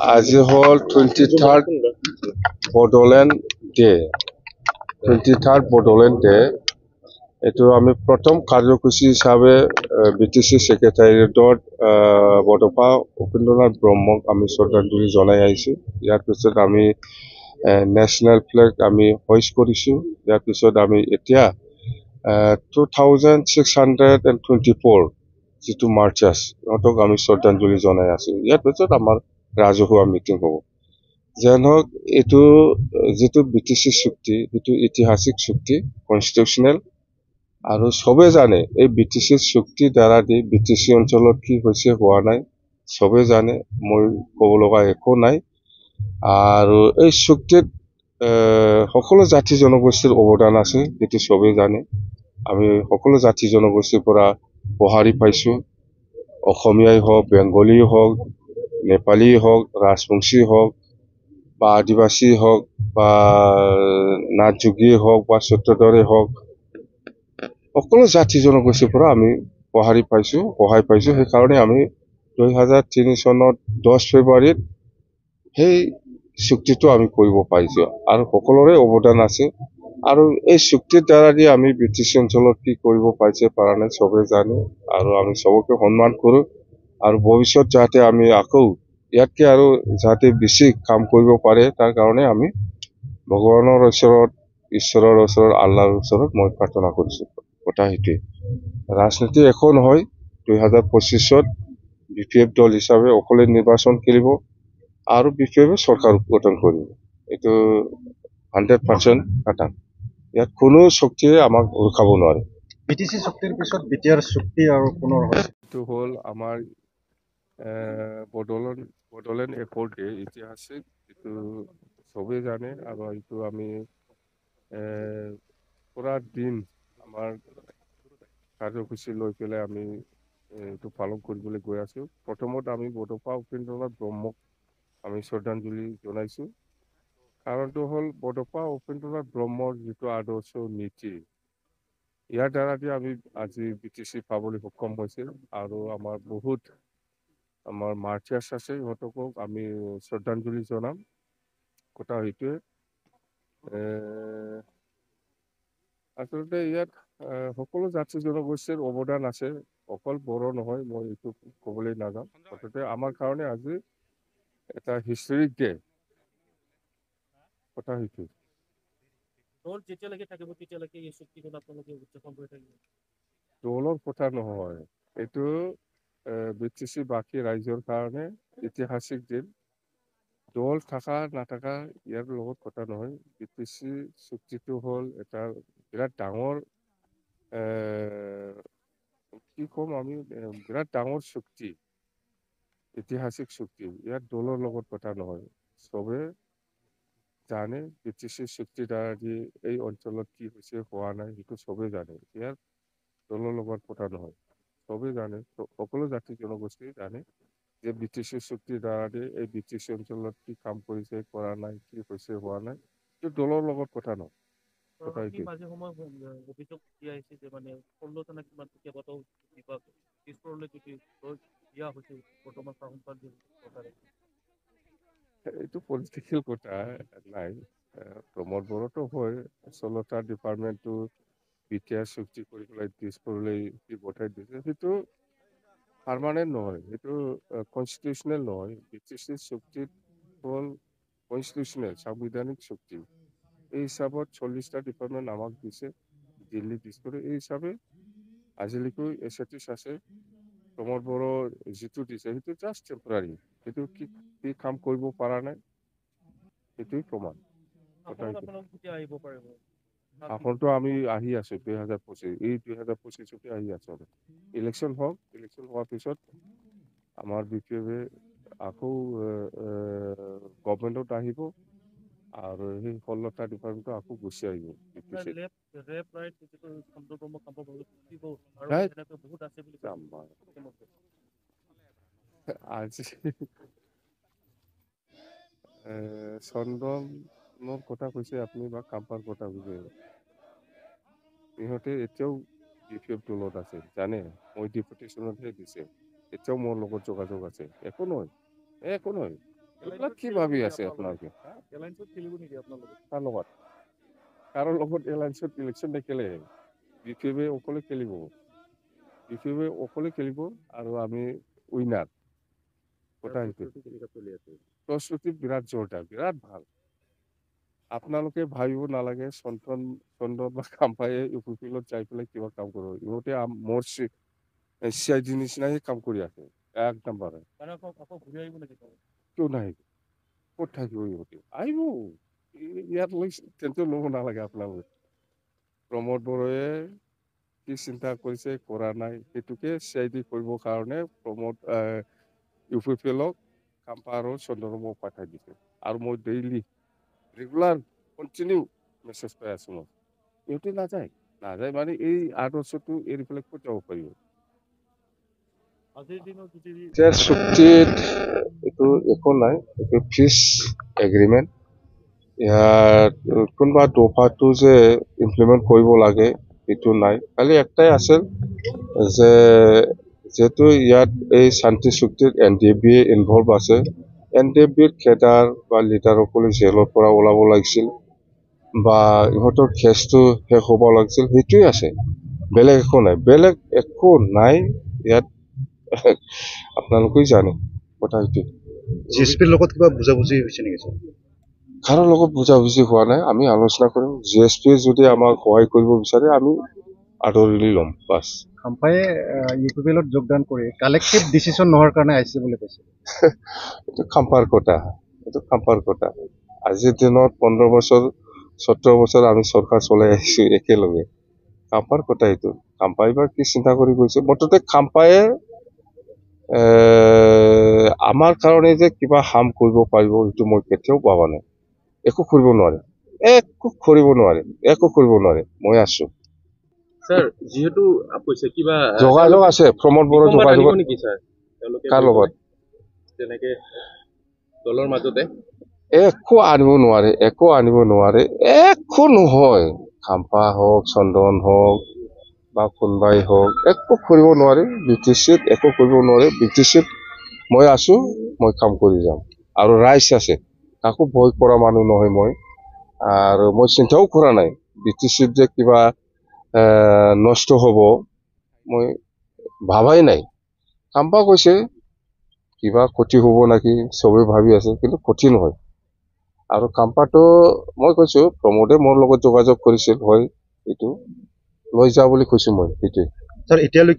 আজি হ'ল 23rd Bodoland day 23rd Bodoland day এইটো আমি প্ৰথম কাৰ্যসূচী হিচাপে বিটিচি ছেক্ৰেটাৰিয়েটত বডোফা উপেন্দ্ৰনাথ ব্ৰহ্মক আমি শ্ৰদ্ধাঞ্জলি জনাই আহিছোঁ। ইয়াৰ পিছত আমি নেশ্যনেল ফ্লেগ আমি হইষ্ট কৰিছোঁ। ইয়াৰ পিছত আমি এতিয়া 2624 যিটো মাৰ্চাৰ্ছ সিহঁতক আমি শ্ৰদ্ধাঞ্জলি জনাই আছোঁ। ইয়াৰ পিছত আমাৰ ৰাজহুৱা মিটিং হ'ব। যেন হওক এইটো যিটো বিটিচি চুক্তি সেইটো ঐতিহাসিক চুক্তি, কনষ্টিটিউচনেল, আৰু চবে জানে এই বিটিচি চুক্তিৰ দ্বাৰা দি বিটিচি অঞ্চলত কি হৈছে হোৱা নাই চবে জানে, মই ক'ব লগা একো নাই। আৰু এই চুক্তিত সকলো জাতি জনগোষ্ঠীৰ অৱদান আছে, সেইটো চবেই জানে। আমি সকলো জাতি জনগোষ্ঠীৰ পৰা সঁহাৰি পাইছোঁ। অসমীয়াই হওক, বেংগলী হওক, নেপালী হওক, ৰাজবংশী হওক বা আদিবাসী হওক বা নাথযোগী হওক বা সত্যধৰে হওক, সকলো জাতি জনগোষ্ঠীৰ পৰা আমি সঁহাৰি পাইছোঁ, সহায় পাইছোঁ। সেইকাৰণে আমি 2003 চনত 10 ফেব্ৰুৱাৰীত সেই চুক্তিটো আমি কৰিব পাৰিছোঁ আৰু সকলোৰে অৱদান আছে। আৰু এই চুক্তিৰ দ্বাৰা দি আমি বিটিচি অঞ্চলত কি কৰিব পাৰিছে পৰা নাই চবে জানে, আৰু আমি চবকে সন্মান কৰোঁ। আৰু ভৱিষ্যত যাতে আমি আকৌ ইয়াতকৈ আৰু যাতে বেছি কাম কৰিব পাৰে তাৰ কাৰণে আমি ভগৱানৰ ওচৰত, ঈশ্বৰৰ ওচৰত, আল্লাহৰ ওচৰত মই প্ৰাৰ্থনা কৰিছোঁ। কথা সেইটোৱে। ৰাজনীতি একো নহয়। 2025ত BPF দল হিচাপে অকলে নিৰ্বাচন খেলিব আৰু BPF চৰকাৰ গঠন কৰিব। এইটো 100% খাটাং। ইয়াত কোনো শক্তিয়ে আমাক ৰখাব নোৱাৰে। বিটিচি চুক্তিৰ পিছত বিটিআৰ চুক্তি আৰু পুনৰ হৈছে। এইটো হ'ল আমাৰ বড়োলেণ্ড একৰ্ড ডে, ঐতিহাসিক, এইটো চবেই জানে। আৰু এইটো আমি পুৰা দিন আমাৰ কাৰ্যসূচী লৈ পেলাই আমি এইটো পালন কৰিবলৈ গৈ আছোঁ। প্ৰথমত আমি বডোফা উপেন্দ্ৰনাথ ব্ৰহ্মক আমি শ্ৰদ্ধাঞ্জলি জনাইছোঁ। কাৰণটো হ'ল বডোফা উপেন্দ্ৰনাথ ব্ৰহ্মৰ যিটো আদৰ্শ নীতি, ইয়াৰ দ্বাৰা দি আমি আজি বিটিচি পাবলৈ সক্ষম হৈছিল। আৰু আমাৰ বহুত আমাৰ মাৰ্চাৰ্ছ আছে, সিহঁতকো আমি শ্ৰদ্ধাঞ্জলি জনাম। কথা সেইটোৱে। আচলতে ইয়াত সকলো জাতি জনগোষ্ঠীৰ অৱদান আছে, অকল বড়ো নহয়, মই এইটো ক'বলৈ নাযাওঁ। গতিকে আমাৰ কাৰণে আজি এটা হিষ্টৰিক ডে। কথা সেইটো। দলৰ কথা নহয়, এইটো বিটিচি বাকী ৰাইজৰ কাৰণে ঐতিহাসিক দিন। দল থাকা নাথাকা ইয়াৰ লগত কথা নহয়। বিটিচি চুক্তিটো হ'ল এটা বিৰাট ডাঙৰ কি ক'ম আমি, বিৰাট ডাঙৰ চুক্তি, ঐতিহাসিক চুক্তি। ইয়াত দলৰ লগত কথা নহয়। চবে জানে বিটিচি চুক্তিৰ দ্বাৰা দি এই অঞ্চলত কি হৈছে হোৱা নাই সেইটো চবেই জানে। ইয়াত দলৰ লগত কথা নহয়, চবেই জানে, সকলো জাতি জনগোষ্ঠী জানে যে বিটিচি চুক্তিৰ দ্বাৰা দি এই বিটিচি অঞ্চলত কি কাম কৰিছে, কৰা নাই, কি হৈছে, হোৱা নাই, এইটো দলৰ লগত কথা নহয়। এইটো পলিটিকেল কথা নাই। প্ৰমোদ বড়োতো হয়, 16টা ডিপাৰ্টমেণ্টটো বিটিআৰ চুক্তি কৰি পেলাই দিছপুৰলৈ পঠাই দিছে। সেইটো পাৰ্মানেণ্ট নহয়, সেইটো কনষ্টিটিউচনেল নহয়। বিটিচি চুক্তিত হ'ল কনষ্টিটিউচনেল, সাংবিধানিক চুক্তি। এই হিচাপত 40টা ডিপাৰ্টমেণ্ট আমাক দিছে, দিল্লী দিছপুৰ। এই হিচাপে আজিলৈকে এছএটিছ আছে। প্ৰমোদ বড়ো যিটো দিছে সেইটো জাষ্ট টেম্পৰাৰী, সেইটো কি কাম কৰিব পৰা নাই সেইটোৱে প্ৰমাণ। আসনটো আমি আহি আছো 2025, এই 2025 আহি আছো। ইলেকশ্যন হওক, ইলেকশ্যন হোৱাৰ পিছত আমাৰ BPF আকৌ গভৰ্ণমেণ্টত আহিব আৰু সেই 16টা ডিপাৰ্টমেণ্টটো আকৌ গুচি আহিব। আজি চন্দনৰ কথা কৈছে আপুনি বা কাম্পাৰ কথা কৈছে। সিহঁতে এতিয়াও BPF দলত আছে, জানে। মই ডেপুটেশ্যনতহে দিছে, এতিয়াও মোৰ লগত যোগাযোগ আছে। একো নহয়, একো নহয়। এইবিলাক কি ভাবি আছে আপোনালোকে কাৰ লগত কাৰো লগত এলায়েন্সত ইলেকশ্যন নেখেলে বিপিএফে অকলে খেলিব বিপিএফে অকলে খেলিব আৰু আমি উইনাৰ কথা সেইটো প্ৰস্তুতি বিৰাট জোৰদাৰ বিৰাট ভাল আপোনালোকে ভাবিব নালাগে চন্দন বা কাম্পায়ে ইউপিপিএলত যাই পেলাই কিবা কাম কৰিব ইহঁতে মোৰ CID নিচিনাই কাম কৰি আছে এক নম্বৰে কিয় নাহিব ক'ত থাকিব ইহঁতে আহিব ইয়াত লৈ টেনচন ল'ব নালাগে আপোনালোকে প্ৰমোদ বড়োৱে কি চিন্তা কৰিছে কৰা নাই সেইটোকে CID কৰিবৰ কাৰণে প্ৰমোদ ইউপিপিএলক কাম্পা আৰু চন্দনক পঠাই দিছে আৰু মই ডেইলি ৰেগুলাৰ কণ্টিনিউ মেছেজ পাই আছো মই ইহঁতে নাযায় মানে এই আদৰ্শটো এৰি পেলাই ক'ত যাব পাৰিব চুক্তিত এইটো একো নাই এইটো ফিচ এগ্ৰিমেণ্ট ইয়াত কোনোবা দফাটো যে ইমপ্লিমেণ্ট কৰিব লাগে সেইটো নাই খালি একটাই আছিল যে যেহেতু ইয়াত এই শান্তি চুক্তিত NDFB ইনভলভ আছে NDFBৰ কেডাৰ বা লিডাৰসকলে জেলৰ পৰা ওলাব লাগিছিল বা ইহঁতৰ কেছটো শেষ হ'ব লাগিছিল সেইটোৱে আছে বেলেগ একো নাই বেলেগ একো নাই ইয়াত আপোনালোকেই জানে কথা সেইটোৱে GSPৰ লগত কিবা বুজাবুজি হৈছে নেকি ছাৰ কাৰো লগত বুজাবুজি হোৱা নাই আমি আলোচনা কৰিম GSPয়ে যদি আমাক সহায় কৰিব বিচাৰে আমি আদৰি ল'ম বাছ কাম্পায়ে ইউপিপিএলত যোগদান কৰি কালেক্টিভ ডিচিশ্যন নোহোৱাৰ কাৰণে আহিছে বুলি কৈছে এইটো খাম্পাৰ কথা আজিৰ দিনত 15 বছৰ 17 বছৰ আমি চৰকাৰ চলাই আহিছো একেলগে খাম্পাৰ কথা এইটো খাম্পাই বা কি চিন্তা কৰি গৈছে মুঠতে খাম্পায়ে আমাৰ কাৰণে যে কিবা হাৰ্ম কৰিব পাৰিব সেইটো মই কেতিয়াও ভাবা নাই একো কৰিব নোৱাৰে মই আছো স্যাৰ যেহেতু কৈছে কিবা যোগাযোগ আছে প্ৰমোদ বড়ো যোগাযোগ নেকি স্যাৰ তেওঁলোকে কাৰ লগত তেনেকে দলৰ মাজতে একো আনিব নোৱাৰে একো নহয় খাম্পা হওক চন্দন হওক বা কোনোবাই হওক একো কৰিব নোৱাৰে BTCত একো কৰিব নোৱাৰে BTCত মই আছো মই কাম কৰি যাম আৰু ৰাইজ আছে কাকো ভয় কৰা মানুহ নহয় মই আৰু মই চিন্তাও কৰা নাই BTCত যে কিবা নষ্ট হ'ব মই ভাবাই নাই কাম্পা কৈছে কিবা ক্ষতি হ'ব নেকি চবেই ভাবি আছে কিন্তু ক্ষতি নহয় আৰু কাম্পাটো মই কৈছো প্ৰমোদে মোৰ লগত যোগাযোগ কৰিছিল হয় এইটো লৈ যা বুলি কৈছো মই সেইটোৱে ছাৰ এতিয়ালৈকে